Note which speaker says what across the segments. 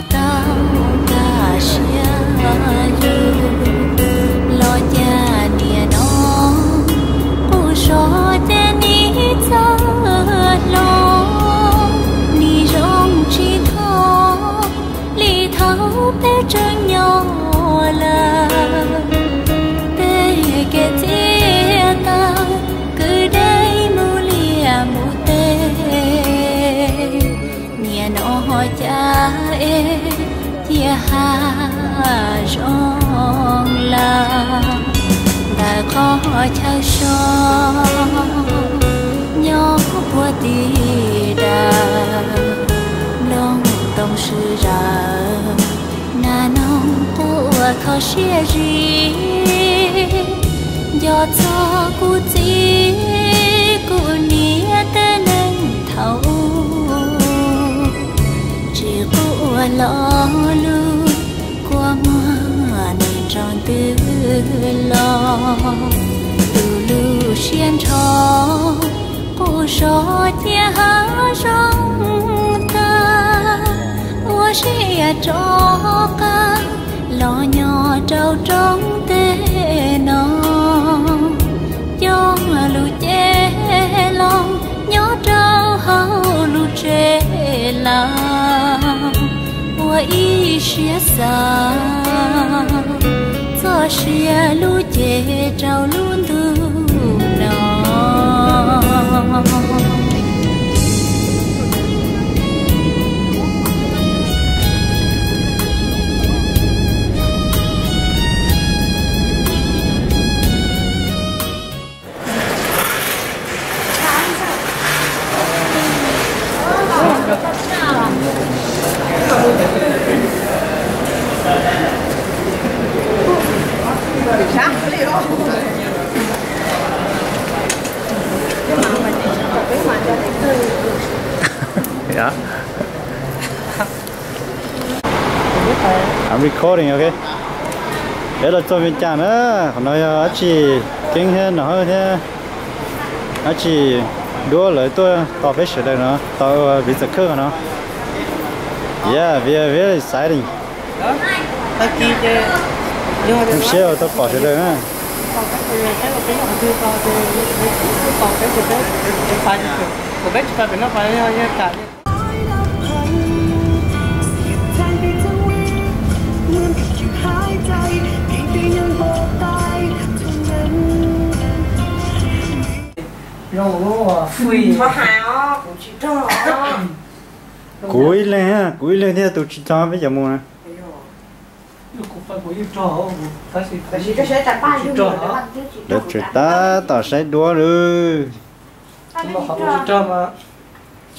Speaker 1: tao cả xia lo cha nia nó u so cha ni cha lo ni rong chi tho li thấu bé trơn nhỏ là bé cái tia ta cứ đây mu lia mu tê nia nó cha tia ha rong la đã có cha so nhỏ qua đi đà long tông sư ra na nong của khó xia gì do cho cô chỉ cô nia tên nên thấu chỉ cô lo lu qua mà nên tròn tư lo từ lu xiên cho cô so tia ha rong ta ua xia cho ca lo nhỏ trâu trong tê nó cho lu chê lòng nhỏ trâu hao lu chê la ua y xia sa cho xia lu chê trâu luôn tu nó
Speaker 2: Yeah. I'm recording, okay? Để là cho mình chán á, còn nói chỉ kinh hơn nó hơn thế, chỉ đua lại tôi tao phải sửa đây nó, tao bị giật khớp nó. Yeah, very exciting. Không xíu tao bỏ sửa đây á. Cuối lên thế tụi chị cho bây giờ mua nè. Được rồi ta tao sẽ đua rồi.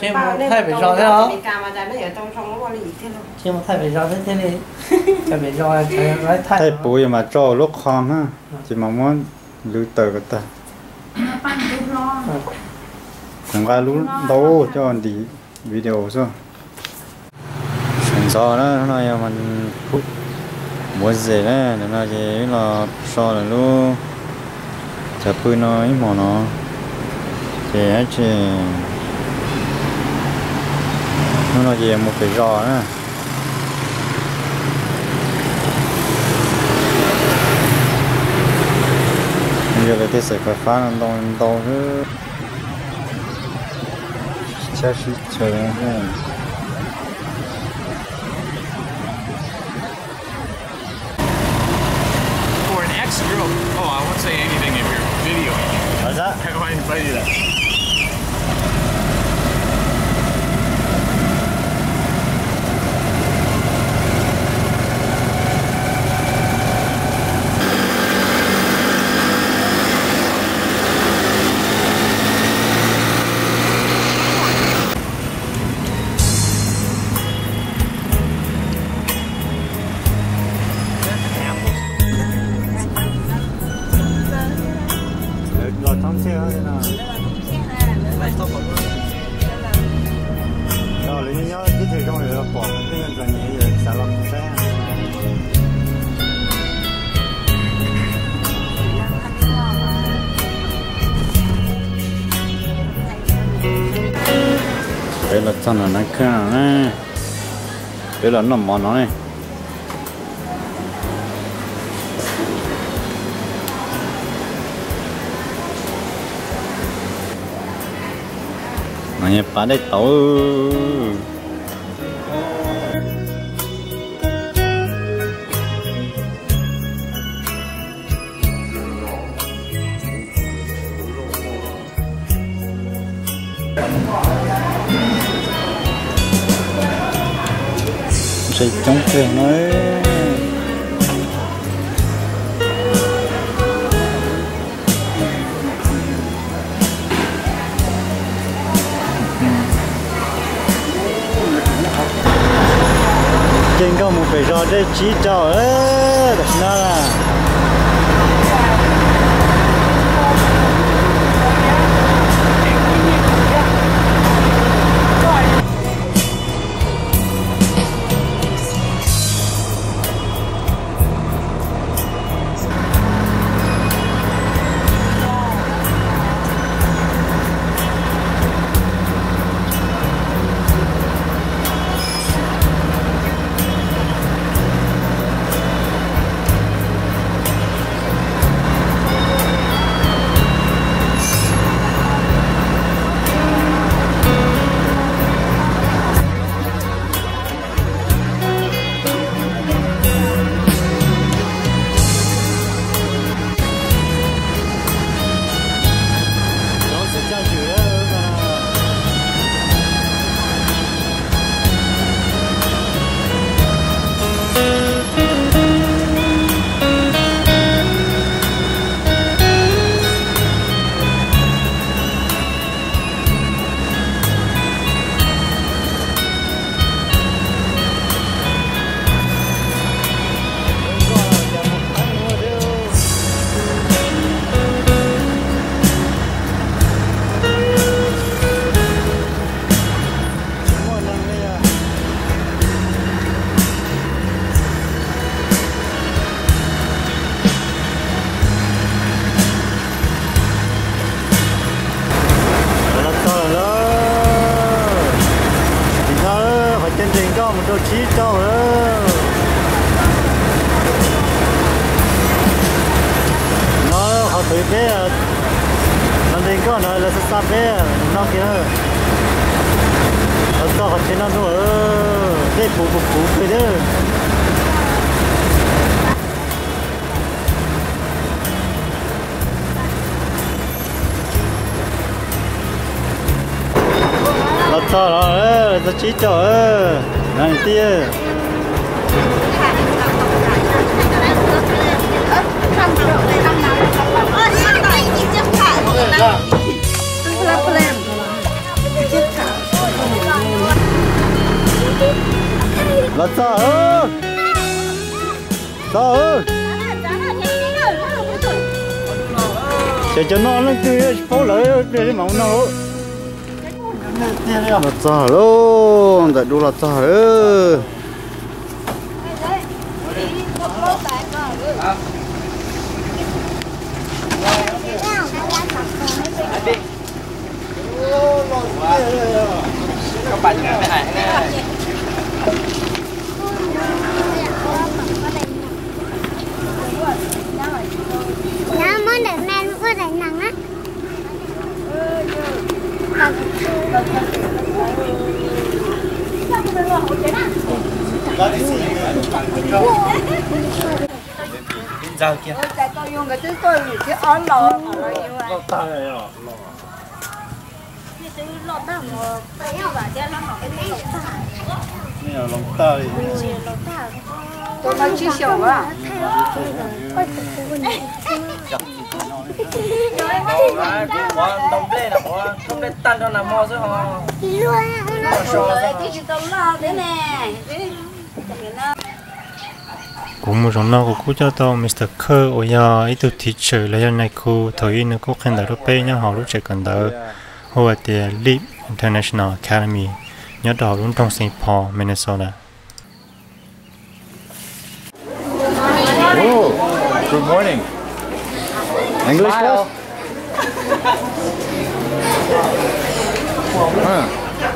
Speaker 3: xem một thay phải rõ thế đó xem một thay phải rõ thế này thay phải rõ
Speaker 2: thay bụi mà cho lúc khom ha chỉ mong muốn lưu tờ cái ta không có lúc đâu cho anh đi video sao do đó nó nói mình muốn gì đấy nó nói gì là so là luôn chả bự nói mà nó chỉ nó nói gì một cái giò nữa giờ là thế sẽ phải phá nó to nữa chắc sẽ chờ nữa
Speaker 4: for an ex-girl. Oh, I won't say anything if you're videoing.
Speaker 2: What's that?
Speaker 4: How do I invite you that?
Speaker 2: Đây là chân là nó cao nè Đây là nằm món nó này. Này bán đây tàu. Sẽ chống thuyền nói. Trên có một phải rõ đây chỉ cho ơi, được nó là. Tôi chỉ cho nó họ thử bé nó đến có nó là sao bé nó kia nó cho họ trên nó nữa cái phụ cái đó nó cho nó chỉ cho này tia là sao sẽ cho nó tươi phố lại để mỏng nó là sao luôn tại đủ là sao
Speaker 3: các bạn cái này
Speaker 5: nó muốn để men có để nặng á
Speaker 3: rau kia
Speaker 6: tôi dùng cái thứ tôi cái ón lò
Speaker 2: lòng ta
Speaker 6: tôi nói chi xỉu à
Speaker 3: đồng lê là có không lên tan cho làm mò chứ họ
Speaker 7: cũng một trong nó của cô cho tao Mr. Kerr ở nhà ít tụi teacher là này cô thời nó có khen đỡ bé nhá họ lúc trẻ cần đỡ hồi thì Leap International Academy nhớ đó luôn trong St. Paul, Minnesota.
Speaker 2: Oh, good morning. English class?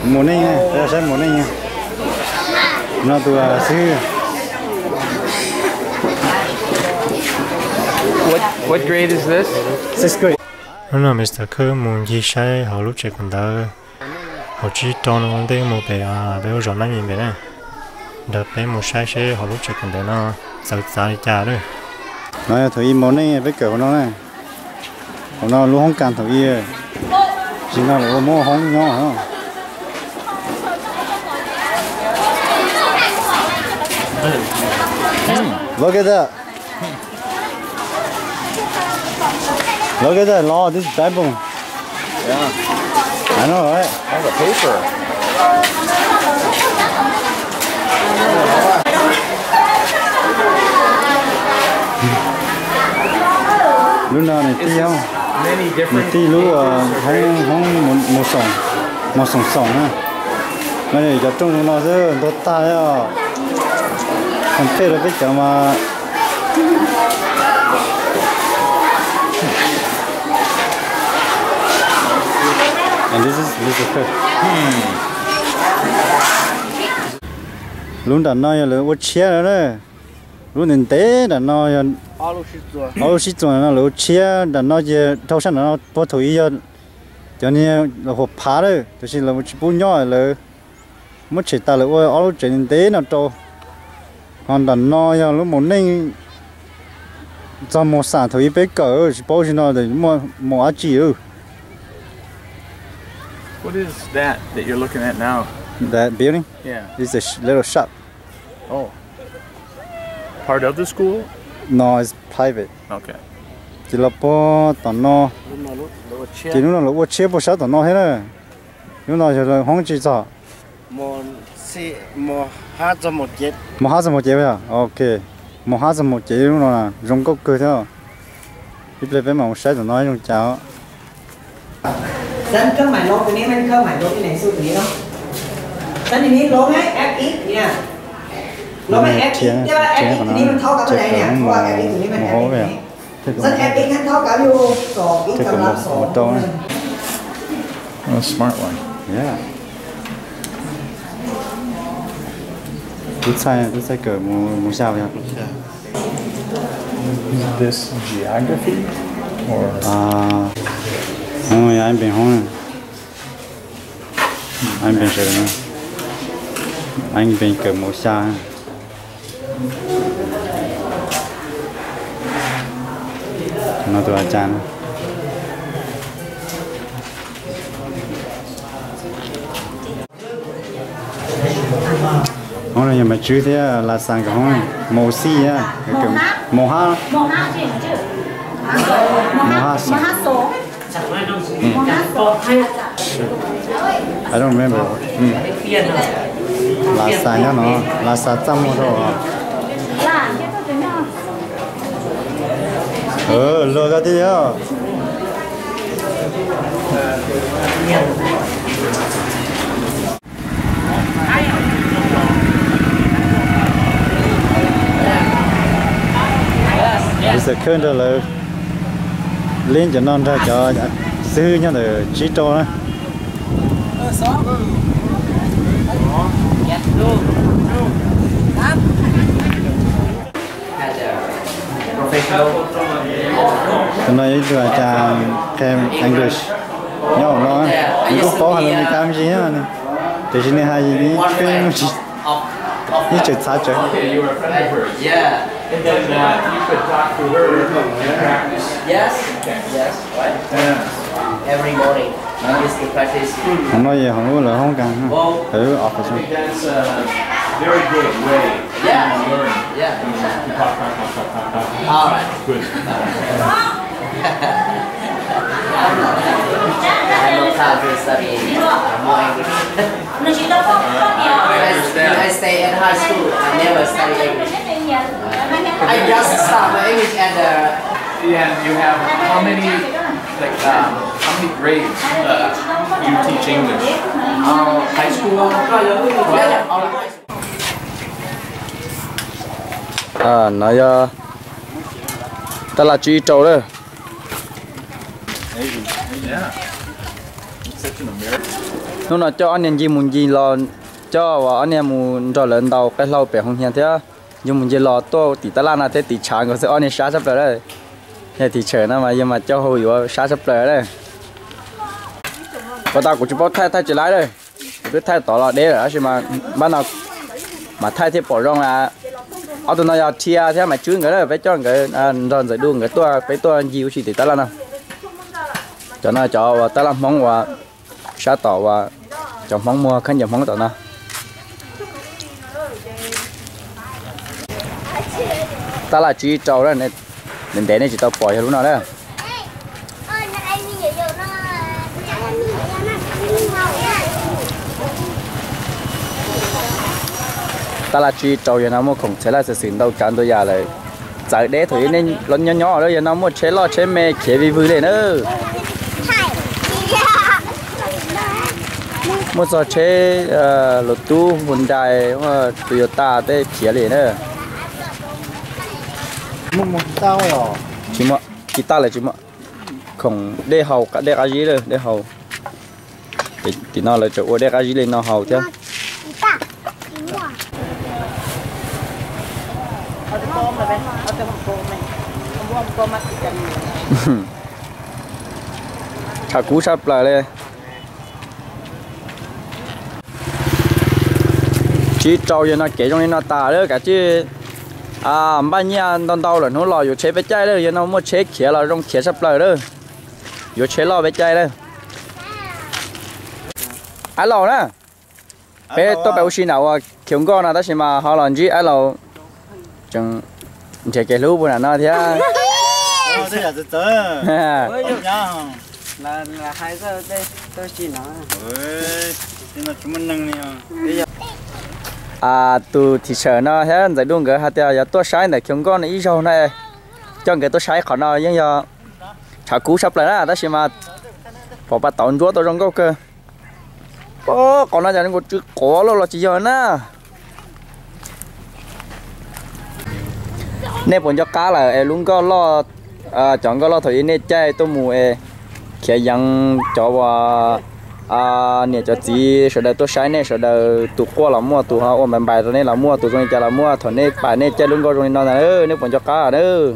Speaker 2: Morning nha, tôi sẽ morning nha. nó tụi sư
Speaker 4: What grade is this?
Speaker 2: 6th grade.
Speaker 7: nó là Mr. Cơ muốn gì sai họ lúc trẻ còn đỡ họ chỉ cho nó đây một bé bé ở trong này bé này đợt bé một sai sẽ họ lúc trẻ còn đỡ nó sợ sợ đi cha đấy
Speaker 2: Nói thử món này với cỡ nó này nó luôn không cần thử chỉ là nó mua không nhỏ hả look at that look at that law this is Bible
Speaker 4: Yeah.
Speaker 2: I know right
Speaker 4: All the paper.
Speaker 2: lúc nào này tí không
Speaker 4: Many
Speaker 2: này
Speaker 4: different.
Speaker 2: tí lúc không một sòng ha cái này cho trong nó rất tốt ta á còn phê là biết chả mà and this is good luôn đã nói là uống chia rồi đấy luôn nên té đã nói alo xí chuột nó lẩu chia đã nói gì thâu sản nó bỏ thổi giờ cho nên là hộp phá đấy thì là một chút bún nhỏ là mất chỉ ta là alo chuyện té nó to còn đã nói là lúc một nên cho một sản thổi bé cỡ bao nhiêu nó để mua ăn chỉ
Speaker 4: What is that you're looking at now?
Speaker 2: that building
Speaker 4: Yeah.
Speaker 2: is a little shop.
Speaker 4: Oh. Part of the school?
Speaker 2: No, it's private.
Speaker 4: Okay.
Speaker 2: Chỉ là po tận nó chỉ nó là uống chia bớt sao tận nó hết rồi. Lúc nào giờ không chỉ cho
Speaker 3: một hát cho một chết.
Speaker 2: một hai một chế à? Ok. Một hai một chế lúc nào là dùng cốc cơ thôi. Đi về mà một sai tận nó dùng cháo.
Speaker 8: Dân cơ mải lỗ cái này mình cơ mải lỗ cái này cái đó. Dân thì ní lỗ ngay FX nha. Lỗ ngay FX, chứ mà FX thì ní mình thao cả bên này nè, qua FX thì ní mình FX này. Dân FX hắn thao cả vô sổ ít cầm lắm sổ.
Speaker 4: Oh, smart one.
Speaker 2: Yeah. Tôi sai cỡ một sao vậy?
Speaker 4: Is this geography or?
Speaker 2: Ôi anh bên hông anh bên sợ nữa anh bên cỡ một sao nó tụi anh chán hôm nay mà chú thế là sang cái hôm màu xì á màu ha số I don't remember. Last time nó last time rồi. Lừa ra đi á. Bây giờ khơi đó là lên cho non ra cho sư nhau là chỉ cho đó. Hôm nay tôi là thêm English nhau nó mình cũng có hàng làm gì á này thì chỉ nên hay gì phim chỉ như chuyện xa chuyện.
Speaker 3: Yeah.
Speaker 4: And then you could talk to her and practice.
Speaker 3: Yes. Yes. What? Every morning. Is to practice.
Speaker 2: Không nói gì không có là không cần thử học
Speaker 4: I think that's a very good way to learn.
Speaker 3: Yeah.
Speaker 4: Talk.
Speaker 3: All right.
Speaker 4: Good.
Speaker 3: I know how to study more English. When I stay at high school, I never study English. I just start my English at the.
Speaker 4: Yeah, you have how many grades you teach English? High school?
Speaker 3: Nói ta là chị trâu đấy.
Speaker 4: Yeah. Such an American.
Speaker 3: Nó nói cho anh gì muốn gì là
Speaker 2: cho và anh em muốn cho lần đầu cái lâu bể không hiện thế nhưng mình chỉ lo to tỷ ta lan là thế tỷ chán của sẽ anh em sát sắp rồi đấy thế thì chờ nó mà nhưng mà cho hồi vô sát sắp rồi đấy và tao cũng chỉ bảo thay trở lại đây cứ thay tỏ là đấy rồi mà ban đầu mà thay thế bỏ rong là ở tụi nó chia thế mà chứ người đó phải cho người rồi giải đua người tôi phải tôi nhiều chỉ tỷ ta lan nào cho nó cho ta làm món và sát tỏ và cho món mua khăn giờ món tỏ nó ta là chỉ trâu đó này nên để này chỉ tao bỏ cho lúc nào đấy ta là chỉ trâu giờ nó mua không chế là sự xin đâu chán tôi già lại giải đế thử nên lớn nhỏ nhỏ đó giờ nó mua chế lo chế mê chế vi vui lên nữa một số chế lột tu Hyundai dài Toyota tới chế liền nữa
Speaker 9: một tao rồi
Speaker 2: chỉ mà kita là chỉ mà không để hậu cả để cái gì rồi để hậu thì nó là chỗ để cái gì lên nó hậu chứ thà cú sắp lại đây chỉ trâu cho nó kể trong nó tà đó cả chứ bao nhiêu đòn đau là nó lò vô chế với chai đó, giờ nó mua chế khía là trong khía sắp lại đó, vô chế lò với chai đó, ai lò nè, bé tôi bảo xin nào kiểu con nào đó xem mà họ làm gì ai lò, chẳng chế cái lúa bữa nào nó thế,
Speaker 9: thế là từ là 2 giờ đây tôi xin nó, nhưng mà chúng mình nâng này
Speaker 2: tụi thì sợ nó thế giải đuông cái hạt giờ tôi sai này kiểu con này ít rồi này cho cái tôi sai khỏi nó nhưng giờ chả cú sắp lại đó xem mà bỏ bắt tàu chúa tôi trong câu cơ còn nó giờ nó chưa có luôn là chỉ giờ na nên bọn cho cá là luôn có lo chọn có lo thời nên chơi tôi mù khi yang cho vào nè cho chị sau đó tôi sai nè sau đó tụt qua là mua tụt họ mình bài rồi nè là mua tụt rồi là mua thằng nè bài nè chơi luôn có rồi nó là nếu còn cho cá nữa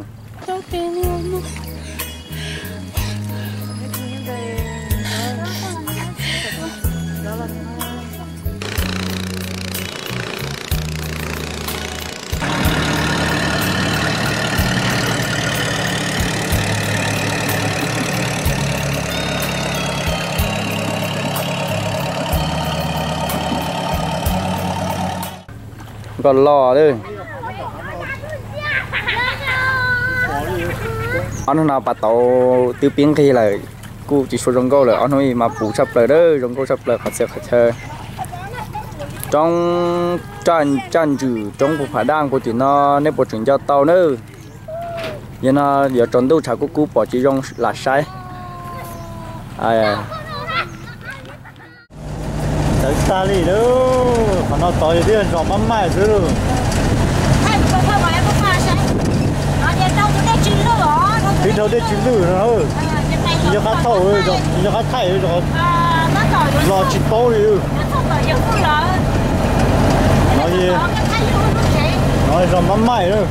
Speaker 2: còn lò đấy anh nào bắt tàu tiêu biến khi là cô chỉ số rong câu là anh nói mà phụ sập lời đó rong câu sập lời khát chơi trong tràn trừ trong bộ phá đăng của chị nó nếu bộ chuyển cho tàu nữa giờ nó giờ tròn đâu chả có cú bỏ chỉ rong là sai tới xa đi đâu còn nó tỏi thì nó mắm mày chứ luôn thì đâu để chín lử nó hơn giờ cá thầu rồi giờ cá thải rồi lò chín bao đi nói gì nói rồi mắm mày nữa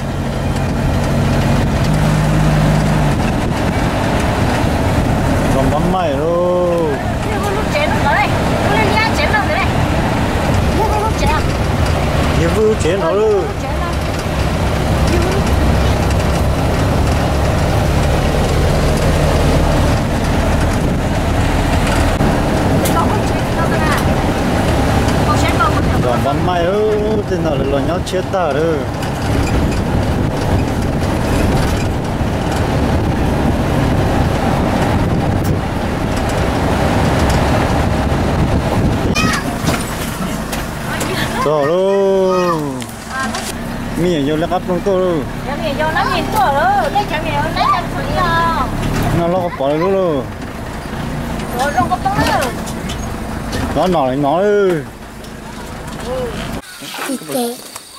Speaker 2: rồi mắm mày luôn nhiều vui chén nó luôn rồi bắn mai thì nó là nhóc chết ta rồi rồi luôn mì nhiều lắc trong tôi luôn
Speaker 1: mì nhiều nó nhìn tôi luôn đây chẳng mì nó lấy thử à
Speaker 2: nó lo bỏ luôn luôn
Speaker 1: rồi không có tao
Speaker 2: nó nói
Speaker 9: nó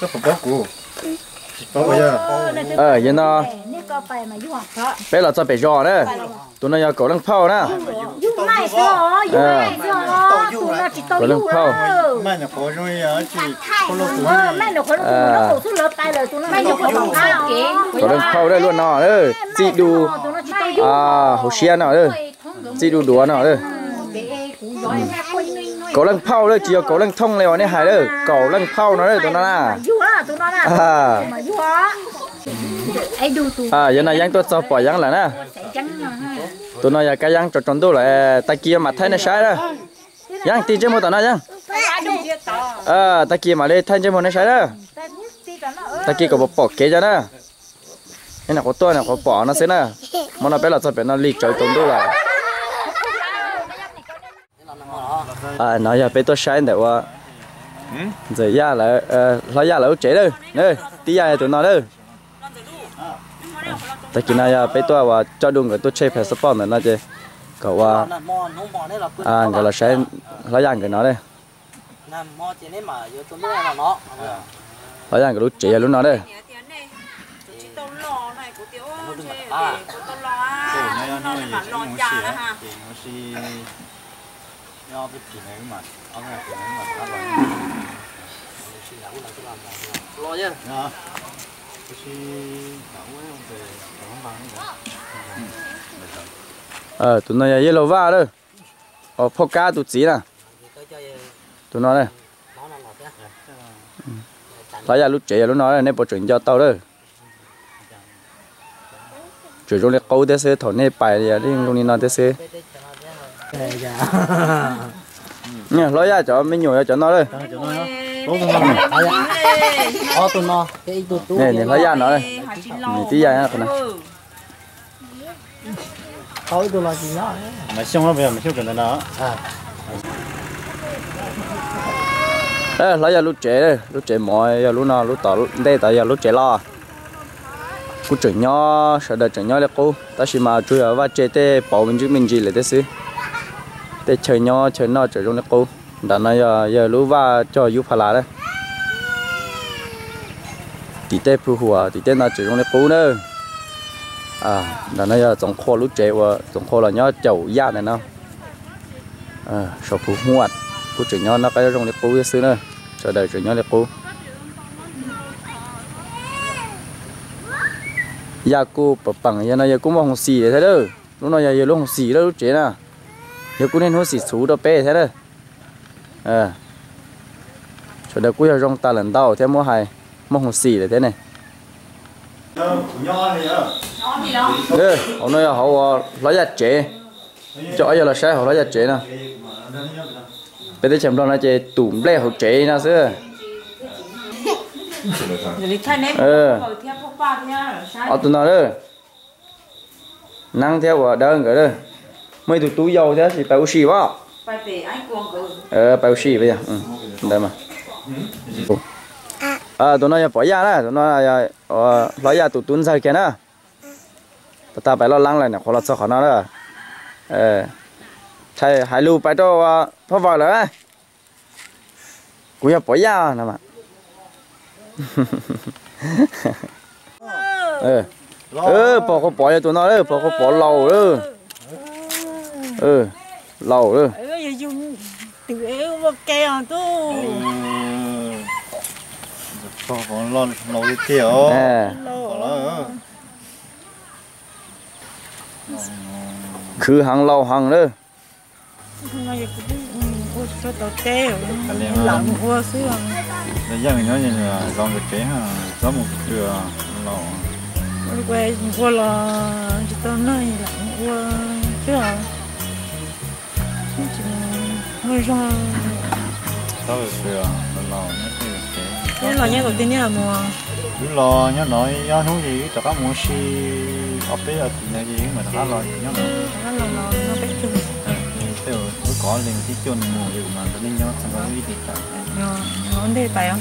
Speaker 9: phải bóc củ bóc bây giờ
Speaker 2: giờ nó bé là cho bé giò đấy tụi nó giờ cổ đang phao nè
Speaker 1: mai rồi tụi nó chỉ tao yêu
Speaker 2: mai là có rồi chỉ có lúc
Speaker 1: mai nó có lúc nó cổ xuống lớp tay rồi tụi nó mai nó có tao áo
Speaker 9: có lần khâu đây luôn nọ đấy chị đu hồ xiên nọ đấy chị đu đũa nọ đấy có lần phao đấy chỉ có lần thông này này hải đấy có lần phao nó đấy tụi nó là giờ này giang tôi cho bỏ giang là nè tụi nó giờ cái giang cho tròn tôi lại tay kia mà thấy nó sai đó giang tin chứ một tao nói giang tay kia mà đây thấy chứ một nó sai đó tay kia có bỏ kế cho nó cái nào có tôi nào có bỏ nó sẽ nè mà nó bé là cho bé nó liệt trời tròn tôi lại nói giờ bé tôi sai để qua giờ ra là nói ra là chế đây đây tí ra tụi nó đây tại khi này bé tôi và cho đúng người tôi chơi phải support nữa nó chơi cậu gọi là sẽ nói rằng cái nó đây nói rằng cái lúc trẻ lúc nó đây tụi nó yellow va đây poca tụi chỉ nè tụi nó đây lấy ra lúc trẻ lúc nó đây nên bộ chuyện cho tao đây chủ yếu là câu thế sẽ thổi này bài thì đi luôn đi nói thế sẽ nha lấy ra cho mình nhồi cho nó đây
Speaker 8: tụi nó cái
Speaker 9: này lấy ra nó đây này tí ra con này
Speaker 8: thôi tụi nó gì đó
Speaker 2: mà xong nó về mà siêu cần nó
Speaker 9: lấy ra lúc trẻ mọi lúc nào lúc tỏ đây tại giờ lúc trẻ lo cô trưởng nhỏ sợ đợi trưởng nhỏ là cô ta chỉ mà chui ở và chơi tê bảo mình chứ mình gì lại thế xí tê chơi nhỏ chơi nó chơi trong là cô đã nói giờ lúc và cho giúp phải là đấy tí tê phu hùa tí tê nó chơi trong là cô nữa đã nói giờ trong kho lúc trẻ và trong kho là nhỏ chậu da này nó sợ phu huột cô trưởng nhỏ nó cái trong là cô thế xí nữa sợ đợi trưởng nhỏ là cô giờ cô bằng giờ này giờ cũng mong xì thế đó lúc này giờ lúc mong xì đó lúc trẻ nè giờ cũng nên hút xì số đó bé thế đó cho được cũng trong ta lần đầu thế mua hay mong xì là thế này đây hôm nay họ lấy ra trẻ cho giờ là sai họ lấy ra trẻ nè bây giờ chồng đó là trẻ tủm lẹ họ trẻ nè xưa tụi nó đó năng theo đơn cái đó mấy tụi túi dầu thế thì bao xì quá bao xì bây giờ đây mà tụi nó bỏ ra đó tụi nó lấy ra tụi tuấn sai kia nè ta phải lo lắng lại nè khó là sao khó nó đó thầy hãy lưu phải cho phá vợ rồi cũng bỏ ra nè mà bỏ có bỏ cho tụi nó đấy bỏ có bỏ lầu đó lầu đó
Speaker 6: tự yếu một kèo tu
Speaker 2: còn lo nấu đi kiểu
Speaker 9: cứ hàng lầu hàng đó
Speaker 6: cho tao kèo lỏng qua xíu
Speaker 2: giờ mình nói như là do cái chế do một trường lò
Speaker 6: quay qua là chỉ tao nói lỏng qua chứ à hơi ra
Speaker 2: tao được lò
Speaker 6: nhớ là nhớ đầu tiên nhớ là mùa
Speaker 2: lò nhớ nói nhớ không gì cho các món xì ở bên ở nhà gì mà nó lò nhớ
Speaker 6: nó bé chung
Speaker 2: theo có liền tí chôn mùa gì mà nó nên nhớ không có gì thì cả
Speaker 6: nó đi tay không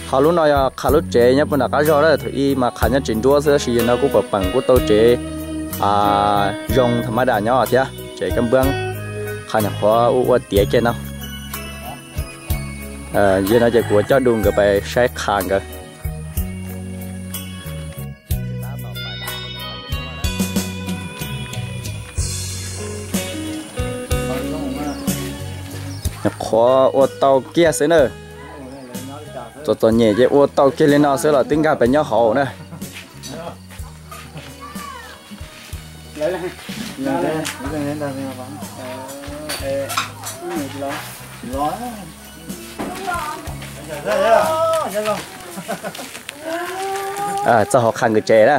Speaker 9: họ lúc này khá lúc trẻ nhá bên là cá giò đó thì mà khá nhá chuyển đua sẽ sử nó cũng có bằng của tôi trẻ dùng thầm đà nhỏ thế trẻ cầm băng khá nhá khó uất tía kia nào giờ nó chỉ của cho đường cái bài sai khang cái khó ô tàu kia xứ nữa cho nhẹ chứ ô tàu kia lên nào xứ là tính cả bên nhau hậu nữa
Speaker 2: lấy lên lên đây
Speaker 9: à cho họ khăn người trẻ đó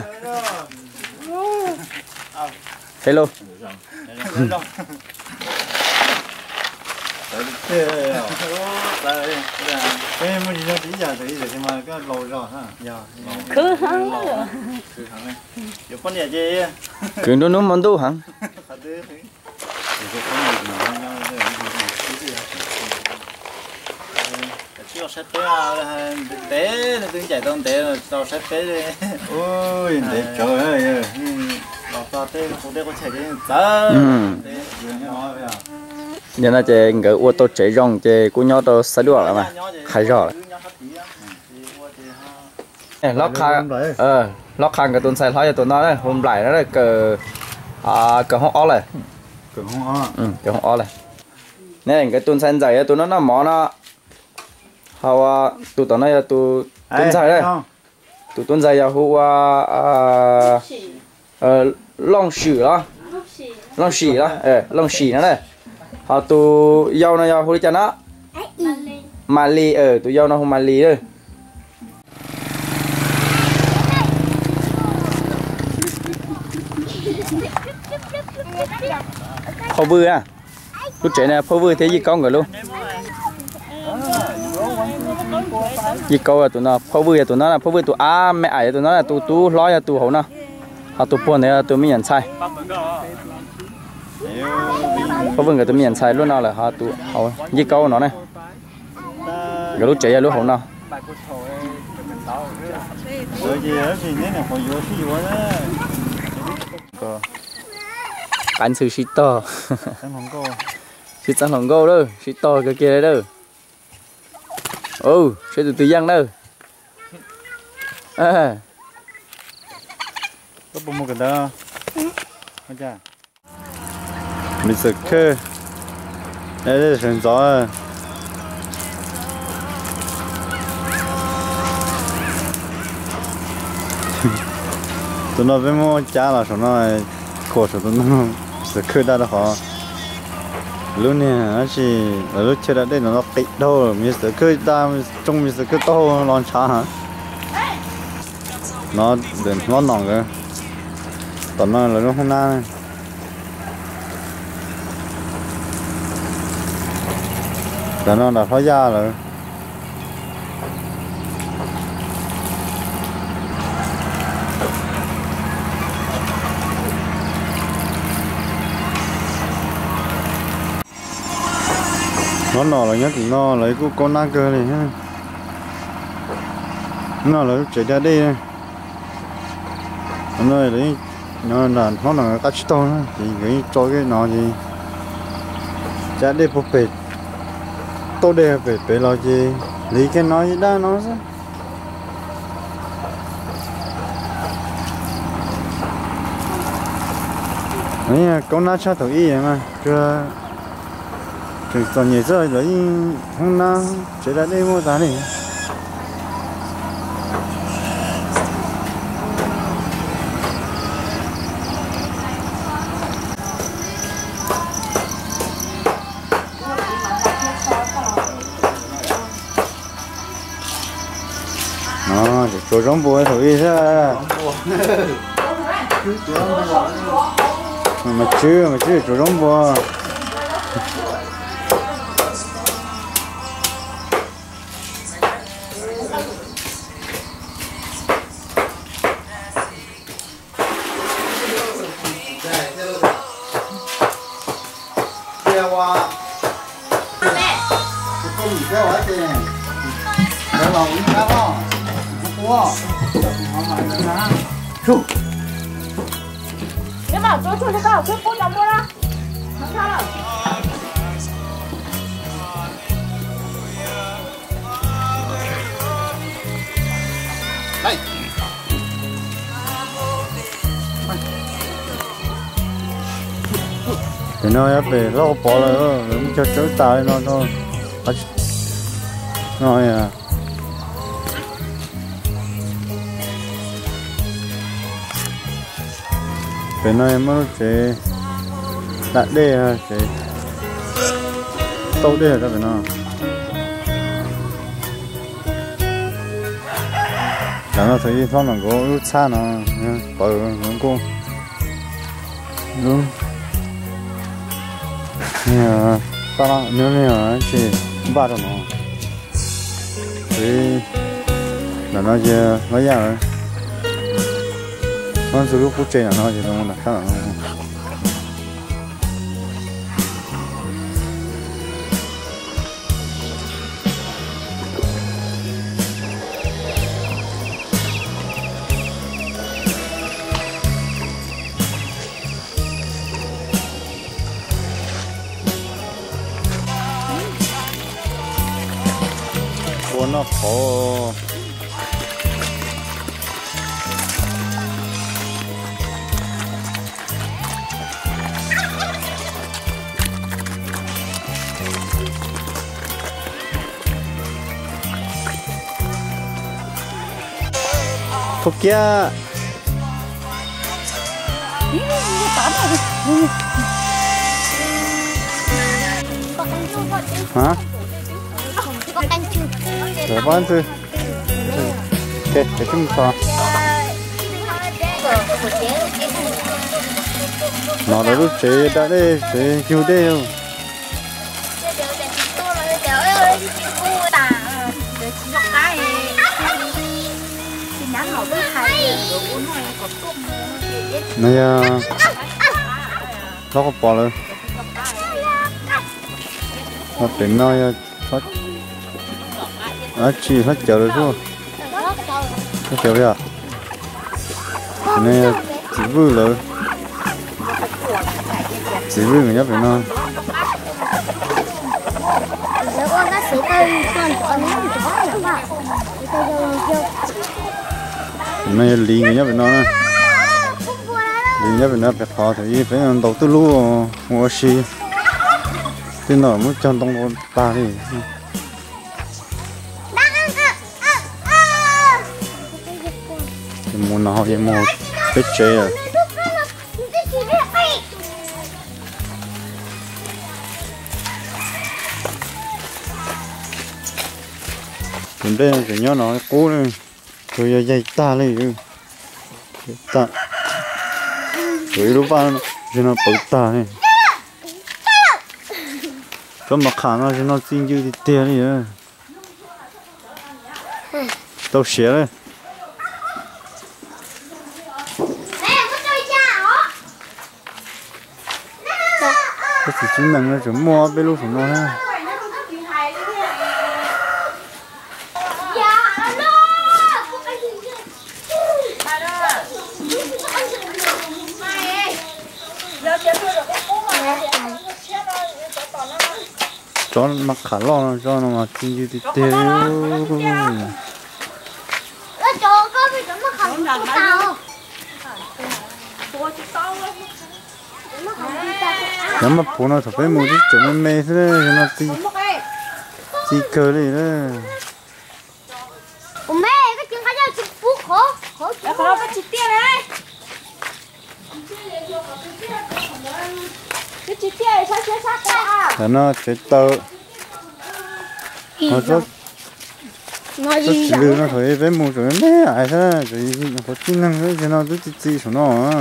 Speaker 9: hello
Speaker 2: cái mới đi tí giờ thì mà cái lồi rồi ha giờ
Speaker 6: cứ hăng
Speaker 2: giờ con nhà gì
Speaker 9: cứ nó món đâu hả
Speaker 2: chưa xét té tương chạy tông té rồi xét té đi ôi để trời ơi bảo té không té có chạy đi sao
Speaker 9: giờ nó chơi người ô tô chạy rong chơi của nhau tôi sẽ đuổi mà hay rồi lót khăn cái tuần sai nói cho tụi nó đấy hôm lại nó là cờ hông ó này cờ hông ó này nên cái tuần sai dày tụi nó mỏ nó hầu tụi nó là tụi tuần sai đấy tụi tuần sai là hú long xỉ đó long xỉ nó đây họ tụi dâu nó hú đi cho nó Mali tụi dâu nó không Mali thôi phô vư à lúc trẻ này phô vư thế gì con rồi luôn gì câu là tụi nó phô vư là tụi nó là phô vư tụi mẹ ải tụi nó là tụi tú lo là tụi hậu nó họ tụi buồn này là tụi mình nhận sai phô vư là tụi mình nhận sai luôn nào là họ tụi hậu gì câu nó này cái lúc trẻ là lúc hậu nó ăn sự xịt to xịt sang hồng gô đó xịt to cái kia đấy đó sẽ từ từ giang đâu
Speaker 2: có bông một cái đó mình sẽ khơi đây là sườn gió tụi nó với mua cha là số nó khổ số tụi nó sẽ khơi ra đó họ lúc này nó chỉ ở lúc chơi đã đây nó tịt đâu mình sẽ khơi ra trong mình sẽ khơi to lon chả hả nó đến nó nòng cơ tụi nó là nó không na tụi nó là phá ra rồi nó là nhất nó lấy con nát cơ này ha nó lấy chạy ra đi nó lấy nó là cá chích to thì cái cho cái nó gì chạy đi bộ bể tôi đây bể là gì lấy cái nó gì đó nó sao ấy con nát cho thử ý mà chưa còn nhiều rồi lấy hôm nào chạy ra đây mua giá này nó chỗ rong bùa thử đi ra mà chưa chỗ rong bùa
Speaker 6: nếu mà tôi cho các cứ phun đóng ra không sao đâu
Speaker 2: đây thì nó về lo bỏ rồi nó cho chối tài nó thôi rồi à bên này mới chế đặt đây chế tàu đây là bên nào nó thấy phong là có lúc xa nó bờ nó cô đúng nè ta nó nếu nè chỉ ba rồi nó thì là nó giờ nó ra rồi nó từ lúc phút trên là nó chỉ nó khác là nó khổ phục kia hả để bán thôi ok để chúng ta nó là lúc chế đã đây chế kêu đây không này à nó có bỏ rồi nó đến nơi hết chỉ hết chờ rồi thôi hết chờ rồi à này chỉ vui rồi chỉ vui người nhấp vậy nó này lì người nhấp vậy nó lì nhấp vậy nó phải khó thì phải đầu tư luôn mua xí thì nó mới chân đông ta đi mua nó vậy mua cái chế à đến đây thì nhớ nó cố này rồi dây ta lên ta rồi lúc ba thì nó bự ta này có mà khả nó thì nó xin như thì tiền đi à tao xé đấy cái gì chính năng nó chỉ mua bên lúc nó ha cho mặc khả lo cho nó mà tin như thì tiêu nếu mà phụ nó phải mua chút chỗ mê thế cho nó ti cơ đi đó
Speaker 5: mẹ cái chuyện cái gì chụp phút khổ cái chụp tiền đấy cái chụp tiền sao chết sát à
Speaker 2: nó chết tơ nó rất chỉ lừa nó thôi phải mua rồi mẹ ai thế rồi có tin năng thế cho nó rất chi số nó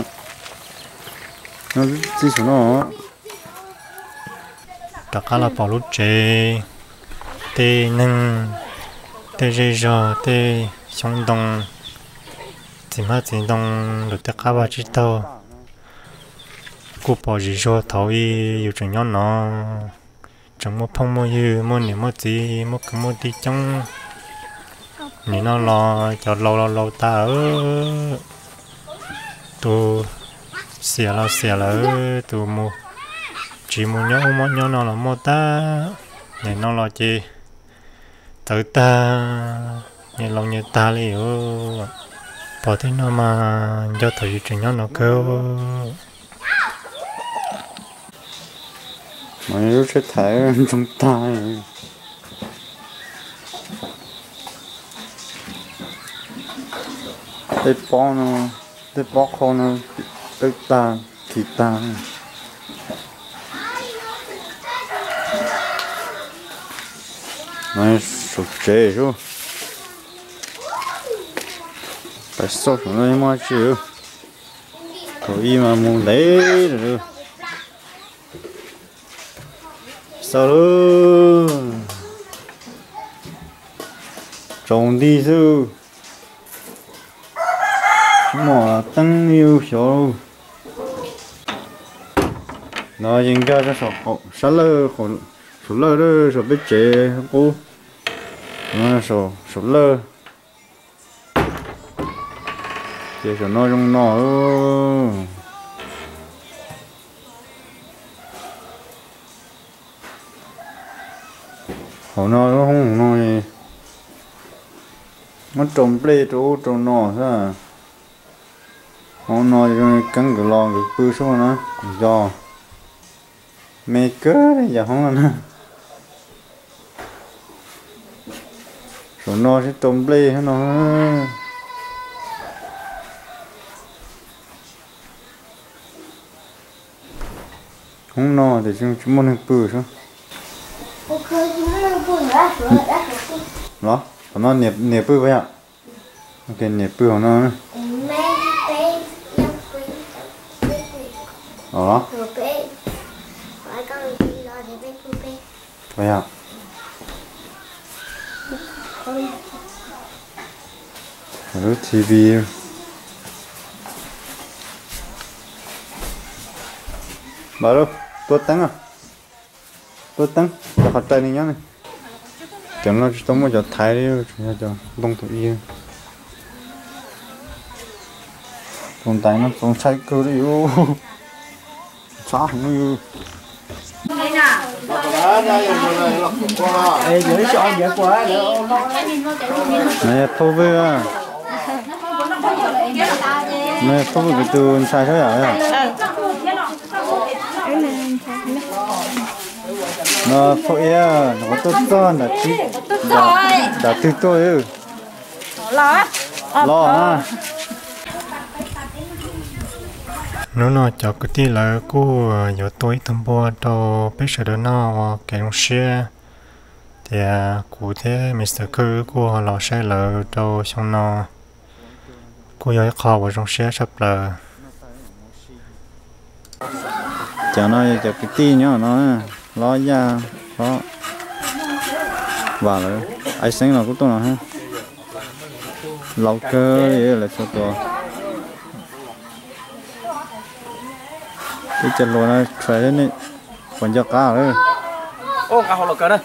Speaker 2: rất chi số nó
Speaker 7: tất cả là bảo lúc chế tê nâng tê dây dò tê sống đông chỉ mà chỉ đông được tất cả ba chiếc tàu cô bảo gì cho thấu y yêu trường nhon nó chẳng mua phong mua như mua nhiều mua gì mua cái mua đi trong nhìn nó lo cho lâu ta ở tu xỉa là tu mua chỉ mua nhớ nó là mua ta để nó lo chi tự ta như lòng như ta liu bỏ thế nó mà cho thử chuyện nhớ nó kêu
Speaker 2: mà nếu sẽ thấy chúng ta để bó con nó tức ta thịt ta này sụt chế chứ phải sốt nó mà chịu thôi mà muốn lấy rồi sao luôn trồng đi chứ mà tăng nhiều số nó dừng ra số số lơ số lơ đó số biết chế cô nó số lơ chế số nó trong nó họ nói nó không nói nó trồng plei chỗ trồng nọ sao họ nói cắn cái lon cái bự số nó do mẹ cớ đấy giờ không là số nó sẽ trồng plei hết nó không nó thì chúng muốn hình bự sao đó nó nẹp bự vậy ạ ok nẹp bự của nó đó vậy ạ rồi TV bảo đâu tốt tăng à tốt tăng cho hạt tay này nhá này chẳng nó chỉ một giờ thái đi cho đông tự nhiên còn tay nó còn sai cơ đi ô sao không
Speaker 8: ê giữ cho dễ quá
Speaker 2: này phô với à này phô với cái từ sai thế à nó phô à nó tốt hơn là chỉ đã từ tôi lo à
Speaker 7: nó cho cái tí là cô giờ tối thầm bò cho biết sự đó nó cái đồng xe thì cụ thể Mr. Cơ cô lo xe là cho xong nó cô giờ khó vào trong xe sắp là
Speaker 2: cho nó cho cái tí nhá nó lo ra đó và là ai sáng là cũng tốt nào ha lâu cơ vậy là cho tôi cái chân lúa này phải đến này còn cho cá nữa
Speaker 9: ô cá hồ lộc cơ đây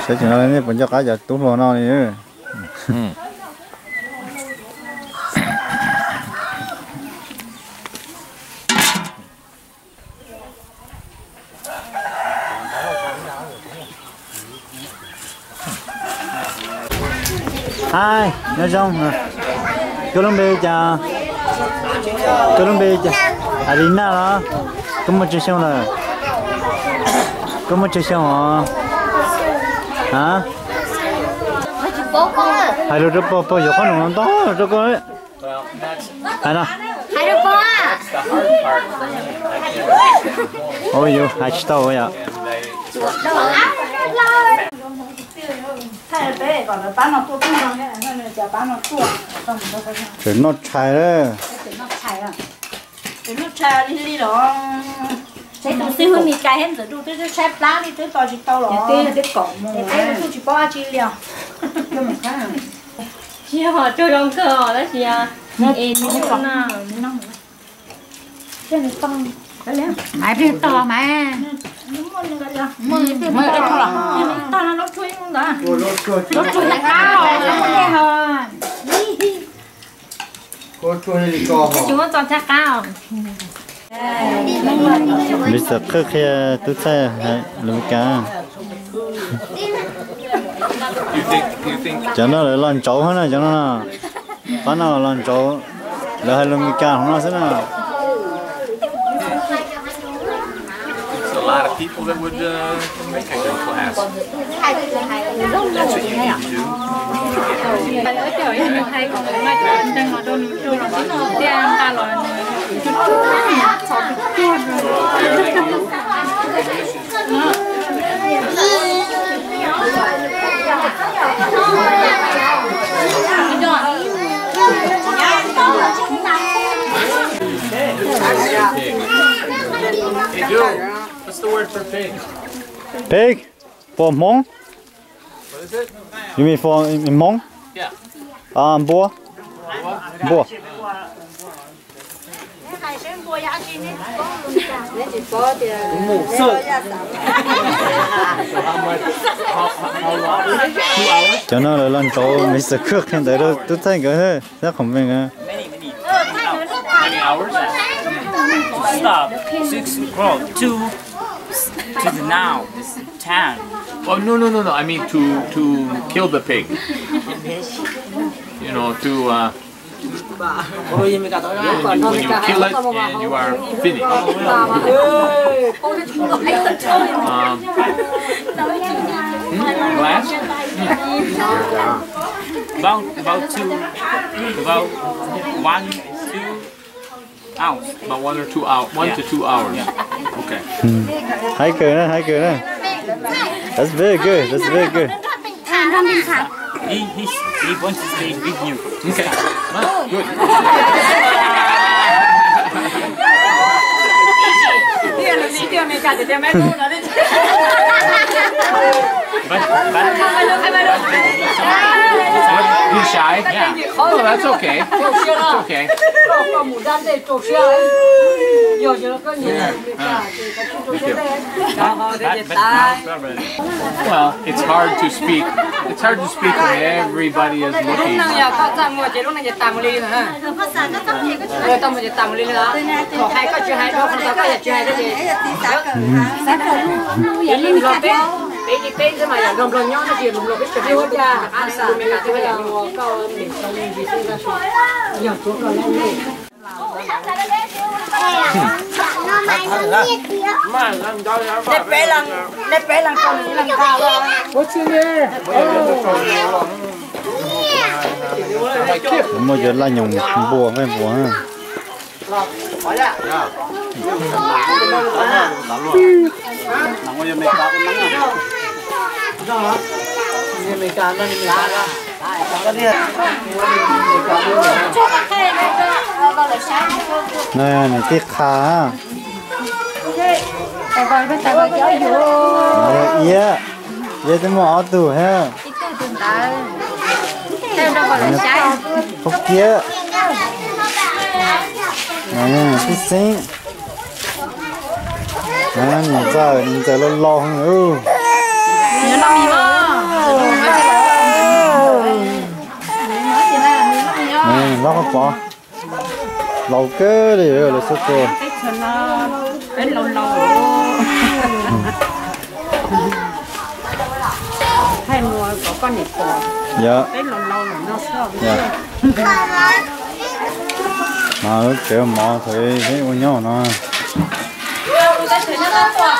Speaker 2: sẽ chỉ nói này còn cho cá giờ tú lúa nó này nữa hai nhớ xong cứ lông bê chà cứ lông bê chà Arina đó có một chiếc xong rồi có một chiếc xong hả hai đứa bố giờ con nó to cho con ấy hai nào
Speaker 5: hai đứa bố à
Speaker 2: ôi yêu hai chiếc tàu vậy ạ để nó chảy đấy
Speaker 6: nó chả đi đó thế tôi xin hơn mình cài hết rồi tôi xếp lá đi tôi to chỉ to rồi thế là cái cổng để tôi chỉ bỏ chi liều chị họ cho đông cơ họ đó chị à em nó nào cái này to cái này ai biết to mà mới đây thôi to nó chui không đó nó chui là cao nó nghe hơn
Speaker 2: cô chui đi co
Speaker 6: chúng nó to chắc cao
Speaker 2: bây giờ khơi khe tôi xe lùm cá cho nó lại làm chấu hết này cho nó bán nào làm chấu là hay lùm cá không nó thế nào
Speaker 4: lot of people that would make a good class. That's what you need to do. Hey, Joe, what's the word for pig?
Speaker 2: Pig? For Hmong?
Speaker 4: What is it?
Speaker 2: You mean for in Hmong?
Speaker 4: Yeah.
Speaker 2: Boa? Boa. Cho nó là lần đầu Mr. Cook hiện tại đâu tôi thấy cái thế rất không biết nữa.
Speaker 4: Many hours?
Speaker 10: Stop. 6 o'clock. To the now. This town.
Speaker 4: Oh no! I mean to kill the pig. You know to. When you kill it and you are finished. Glass?
Speaker 10: About 1 to 2 hours.
Speaker 4: About 1 or 2 hours. 1 to 2 hours. Okay.
Speaker 2: Hay cười nữa. That's very good. That's very good.
Speaker 10: He wants to stay with you.
Speaker 4: Okay. Well, good. He's shy? Yeah. Oh, that's okay. That's okay. Well, it's hard to speak. It's hard to speak when everybody is looking.
Speaker 2: Một giờ là nhung bùa với bùa ha. Này tiếc khá. Iya tu mau tu ha. Không kia. Cái xinh. Nhìn giờ lo lo hơn. Nó có bỏ lâu cơ đi rồi là số cơ
Speaker 6: bên lâu hay mua có con nít bò
Speaker 2: dạ
Speaker 6: bên lâu là nó sao
Speaker 2: dạ mà nó kiểu mò thấy thấy con nhỏ nó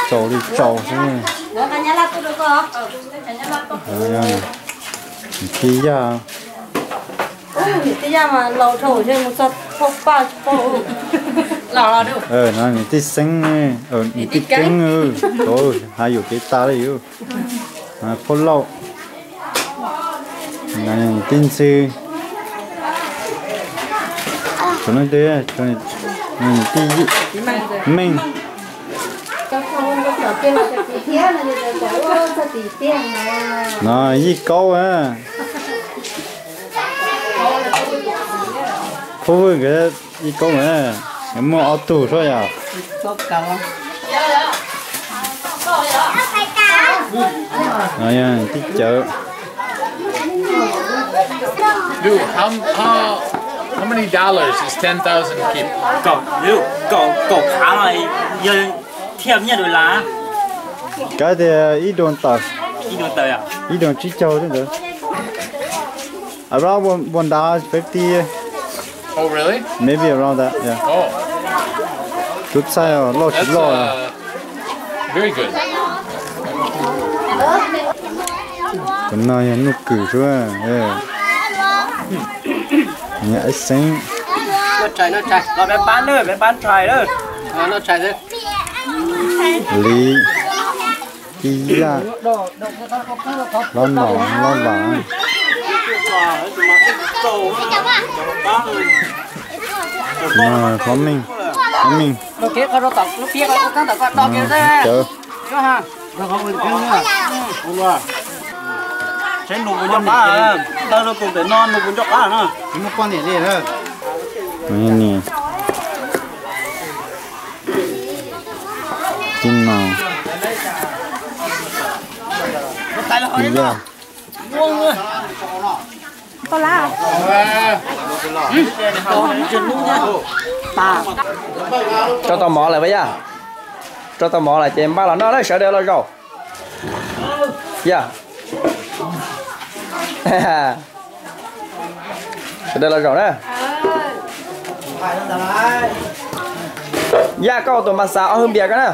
Speaker 2: trâu đi trâu thế khi ra
Speaker 6: cái nhà mà lẩu thổi trên một sọt phốc ba phốc lẩu được
Speaker 2: nó những tí xanh những tí cứng rồi hai dù cái ta đấy yêu phốt lẩu này những tin sư cho nó thế cho những tí mình nó gì câu à phố với cái gì câu này em mua ô tô thôi à rồi nha đi chợ
Speaker 4: Dude, how many dollars is 10,000 kip?
Speaker 10: Cậu khá này giờ thêm nha rồi lá.
Speaker 2: Cái thì ít đồn tờ.
Speaker 10: Ít đồn tờ à?
Speaker 2: Ít đồn chỉ châu đấy nữa. Around $1.50.
Speaker 4: Oh, really?
Speaker 2: Maybe around that, yeah.
Speaker 4: Oh.
Speaker 2: Good size, low.
Speaker 4: Very good.
Speaker 2: Còn nói nụ cử rồi, nhảy xanh.
Speaker 8: Nó chạy, nó bé bán chạy đó. Nó chạy đấy.
Speaker 2: Lý, ý là, lon bỏng, lon bỏng. Có mình.
Speaker 8: Nó kia có tóc, nó kia có tóc to kia ra.
Speaker 2: Chờ.
Speaker 8: Đó ha. Nó không có cái nữa. Không qua. Chế nụ của nó đâu nó cũng để non nụ của nó cá nữa. Chúng nó quan điểm gì nữa.
Speaker 2: Nè. Tin màu. Bây giờ.
Speaker 6: Có lá
Speaker 9: cho tao mò lại bây giờ cho tao mò lại chém ba là nó đấy sợ đeo là rồi dạ sợ đeo là rồi đấy dạ câu tụi mà sao hơn bia cái nè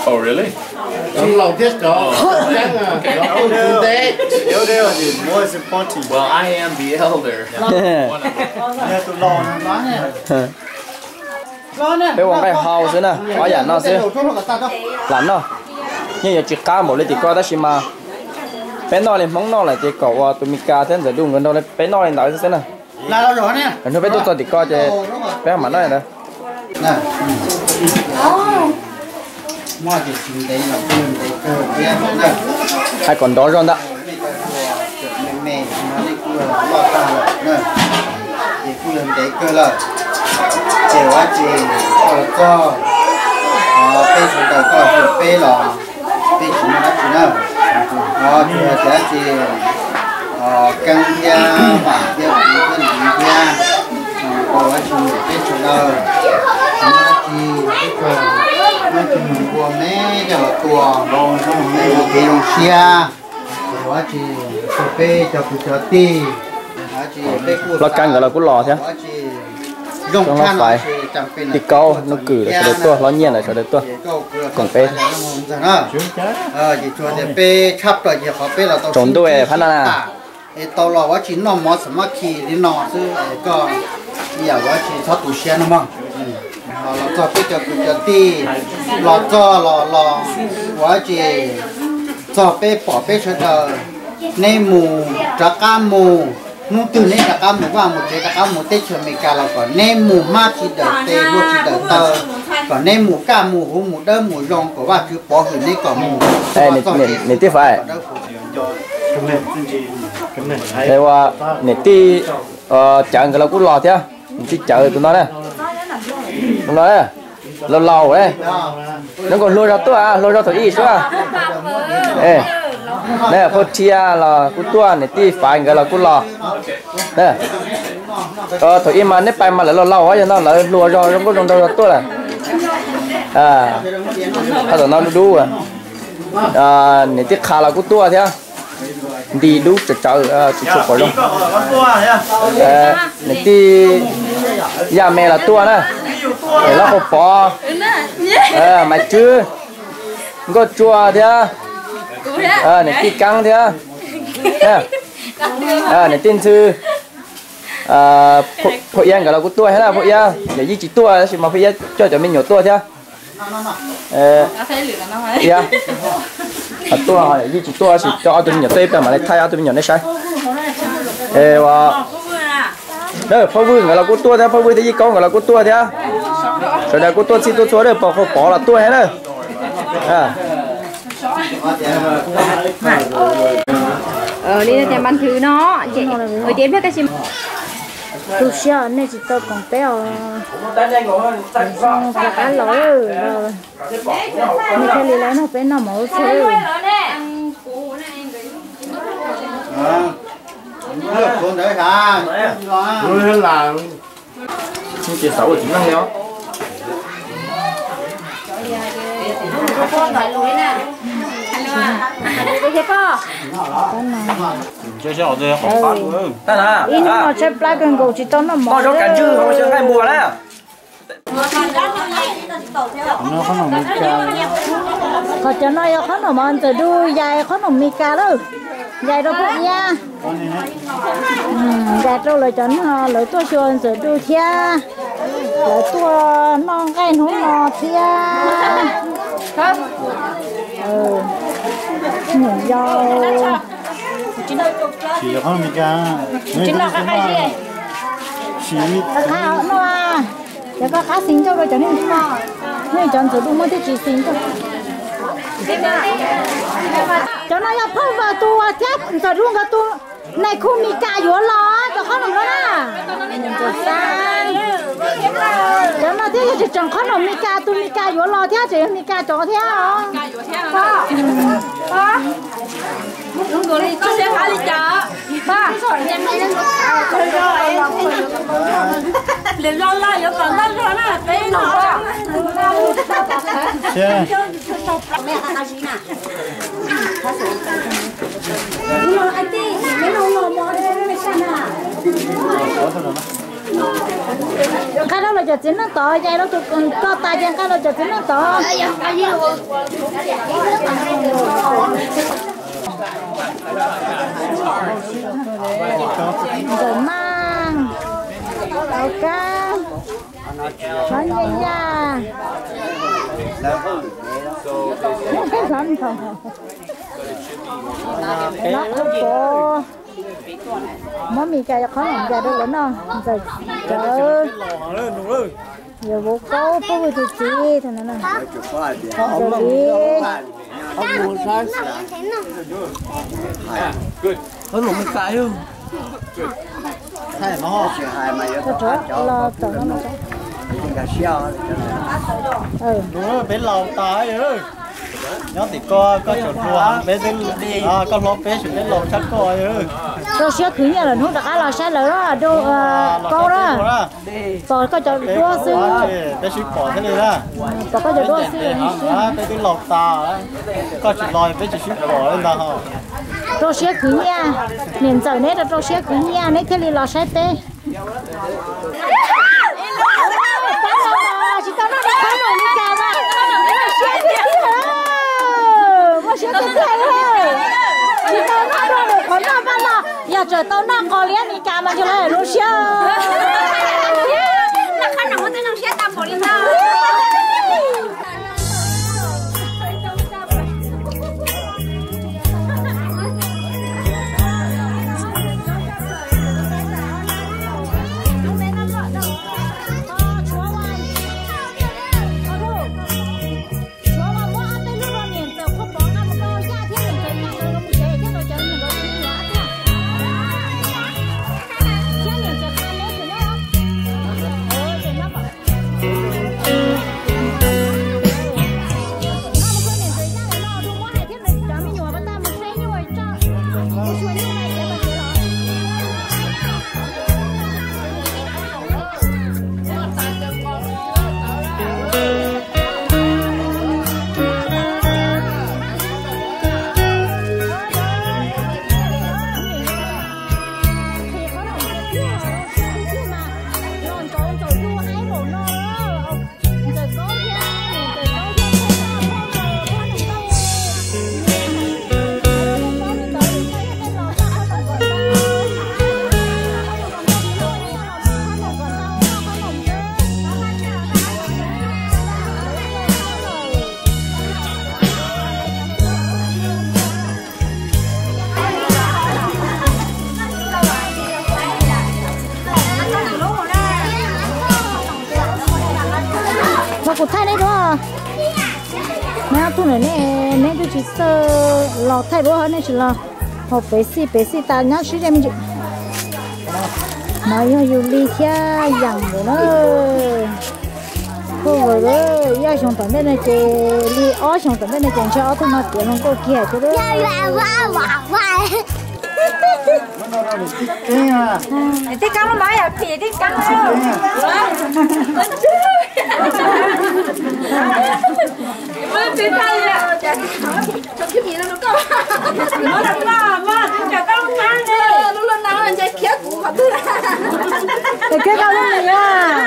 Speaker 4: Oh, really? Well, I am the elder.
Speaker 9: bây giờ cái hào xí nè có giả nó xí lạnh nó nhưng giờ chỉ cá một lấy thì coi đó xí mà bé nó lên móng nó lại thì cậu tụi mình cá thế giờ đúng gần đâu đấy bé nó lên đợi xí nè
Speaker 8: Là rồi nè.
Speaker 9: nó bé tôi thì coi thì bé mà nó này nè
Speaker 8: Mua thì xin đấy là tiền đấy cơ nè.
Speaker 9: hay còn đó rồi đó
Speaker 8: Mẹ nó đi cưa lọt ta nè. Thì cưa đấy cơ là chiều á chị cho bây giờ đầu có bây là bây giờ nó chỉ nào thì sẽ chị căng gia hoặc gia vị thân vị gia có á chị bây giờ nào nó chỉ bây giờ nó chỉ mua mấy giờ tua mấy cái đồng xia có chị bây giờ cứ cho ti
Speaker 9: lo căng gọi là cú lò thế trong nó phải đi câu nó cử là cho được nó nhiên là cho được còn pe trốn tôi phát ra
Speaker 8: tao lo quá chỉ nó mót sắm khi đi nọ chứ có giờ quá chỉ thoát tủ xe nó mong lo cho bây giờ cứ cho ti lo cho lo quá chỉ cho pe bỏ pe cho đời nên mù trả cam mù nu từ nên là cam mù vào một chế là cam mù tết chờ mình cả là còn nên mù ma chỉ đợi tê luôn chỉ đợi tơ còn nên mù cam mù hú mù đơ mù rong của bà cứ bỏ hình nên còn mù
Speaker 9: đây này tiếp phải đây qua này tí chợ cái là cú lò thế tí chợ tụi nó đây tụi nó đây lâu lâu đấy nó còn lôi ra tua lôi ra thổi ít xuống đây đây phô chia là cú tua này tí phải cái là cú lò đây thổi ít mà nếp bay mà lại lâu lâu ấy nó lại lùa ra nó có trong đâu ra tua này thay tụi nó đu này tí khá là cú tua thế đi đu chợ chỉ chụp vào luôn này tí nhà mẹ là tua nè để nó hộp bò mà chưa có chua thế này tí căng thế này tên sư phụ yên gọi là cú tua hay là phụ yên để gì chỉ tua chỉ mà phụ yên cho mình nhỏ tua thế tua hỏi gì chỉ tua chỉ cho tụi mình nhỏ tép mà lại thay tụi mình nhỏ này sai và đây phô vui gọi là cú tua thế phô vui thế gì con gọi là cú tua thế rồi đây cú tua chỉ tua đấy bỏ là tua hết rồi
Speaker 6: đi ra bán thứ nó chị ở chị biết cái gì
Speaker 5: tu sửa này chỉ tao còn béo là cá lối rồi mình thấy lấy nó bé nó máu thôi
Speaker 8: con đấy hả? Nuôi là
Speaker 9: nhưng chỉ 6 chỉ năng nhau
Speaker 6: con nói lối nè
Speaker 10: chơi sao rồi không phát luôn
Speaker 9: ta là
Speaker 5: in mà chơi plug and go chỉ tao nó
Speaker 9: bao nhiêu cảnh chư không chơi 2 mùa đấy
Speaker 2: nó không nồng mì cá
Speaker 5: có cho nó có nồng mà từ đuôi dài có nồng mì cá đâu dài đâu cũng nha dài đâu lại cho nó lại tôi chọn từ đuôi thia lại tôi non cái nó nọ thia nhìn dâu
Speaker 2: chỉ không mì cá chỉ nó cái gì chỉ
Speaker 5: cá nó à để có cá xin cho rồi cho nên nên chọn từ đuôi mới thì chỉ xin thôi cho nó要碰vào tu chắc từ đuôi cái tu này khu mì cá dừa lò cho khó làm đó nè cho nó thế chỉ chọn khó làm mì cá tu mì cá dừa lò thế chỉ mì cá chó thế à
Speaker 6: đúng rồi đi con sẽ phải đi chợ ba liền lo lo giờ còn đó rồi nè cái nó mẹ ăn gì nè nó anh đi mấy nó mò đây sao nè
Speaker 5: cái đó là cho chính nó to vậy đó tụi con to tay chân cái đó cho chính nó to rồi mang đầu cá con nhây nha cái con không nó không có món mì cay khó làm ra được lắm rồi chờ giờ bố có vui thì chị thôi nè rồi đi
Speaker 9: nó lủng mình cãi không
Speaker 2: thay mà họ
Speaker 5: lo tao nó
Speaker 2: đúng rồi bên lầu tái ơi nó thì có chỗ đua bên đi có lốp bên xuống bên lầu chắc coi ơi
Speaker 5: tôi sẽ khử nhà là nó đã là sai lỡ đó đô câu đó rồi có chỗ đua xứ
Speaker 2: bên xuống bỏ thế này đó
Speaker 5: có chỗ đua xứ
Speaker 2: bên cái lầu tà có chỗ lòi bên xuống bỏ lên đó hả
Speaker 5: tôi sẽ khử nhà liền giờ nét là tôi sẽ khử nhà nét thế này là sai tê chỉ tao nó đã thấy rồi đi cả mà sẽ cái gì hả chỉ tao nó rồi để con nó bắt nó giờ trời tao nó có liền đi cả mà cho lại luôn sao
Speaker 6: nó khăn nó muốn nó sẽ tạm bỏ đi đâu
Speaker 5: cột thay đấy đó mẹ tôi này nè tôi chỉ sợ lò thay đó hơn nên chỉ là học bé xí ta nhớ xí em chứ mà yêu ly kia dặn rồi đó cô rồi đó yêu xong tận đây này chị ly ó xong tận đây này chị cho tôi mà tiền không có kia chứ đó
Speaker 6: Thích cắn nó máy à, thì thích cắn nó. Mới biết tay à. Trong cái gì nó có. Nó làm mà chả có nó ăn đi. Nó lên nào anh chạy khét cũng phải thứ.
Speaker 5: Cái kia cao lên này à.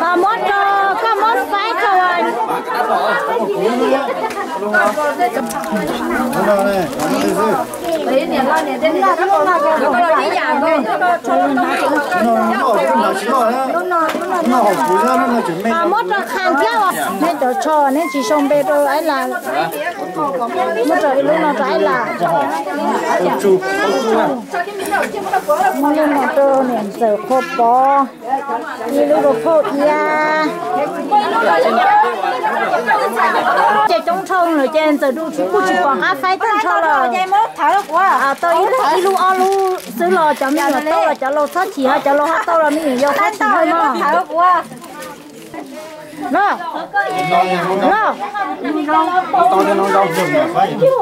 Speaker 5: Mà mốt có mốt phải thôi. Mốt khăn theo nên cho cho nên chỉ xong bê rồi ấy là mốt rồi lúc nào trái là nhưng mà tôi niệm sợ khô bò như lúc khô ya chạy trong thôn rồi trên giờ đu chú chỉ còn hát phải trong thôn rồi chạy mốt thả được quá à tôi ý lu alu xứ lò cho mình là tôi là cho lô sát chỉ hay cho lô hát tôi là mình vô sát chỉ hơi mà thả được quá nó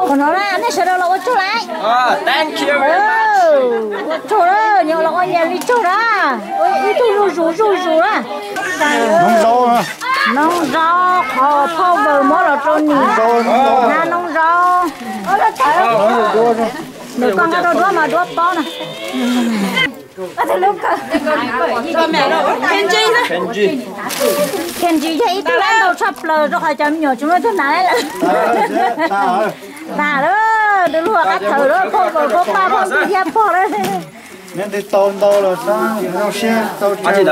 Speaker 5: còn nó là nó sẽ đâu là chỗ lại
Speaker 9: Thank you.
Speaker 5: chỗ đó nhiều là con nhà đi chỗ đó ôi tôi rủ á nông rau họ thâu bờ mỗi là trôn nỉ na nông rau nếu con ăn đồ mà đốt to nè Kenji thấy tôi ăn đầu sắp lờ rồi phải chấm nhỏ chúng nó thế này là đó đừng lùa cắt thử đó không còn có ba con đi dẹp phò đấy
Speaker 2: nên thì tôn đâu là sao nó xe tao chơi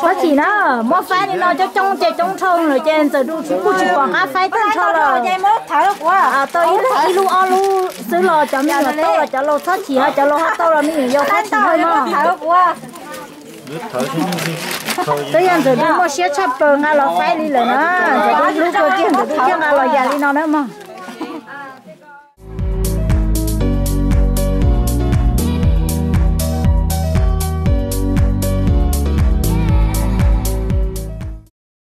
Speaker 5: có chỉ nó mua phái đi nó cho trong chạy trong thôn rồi trên giờ đu chú chỉ còn hát phái trong thôn rồi chạy mốt thả được quá à tôi ý lu alu xứ lò cho mình là tôi là cho lô sát chỉ hay cho lô hát tôi là mình vô sát chỉ hơi mà thả được quá tôi ăn rồi đi mua xe chắp bờ ngay là phái đi rồi nó rồi lúc rồi kia rồi kia ngay là già đi nó nữa mà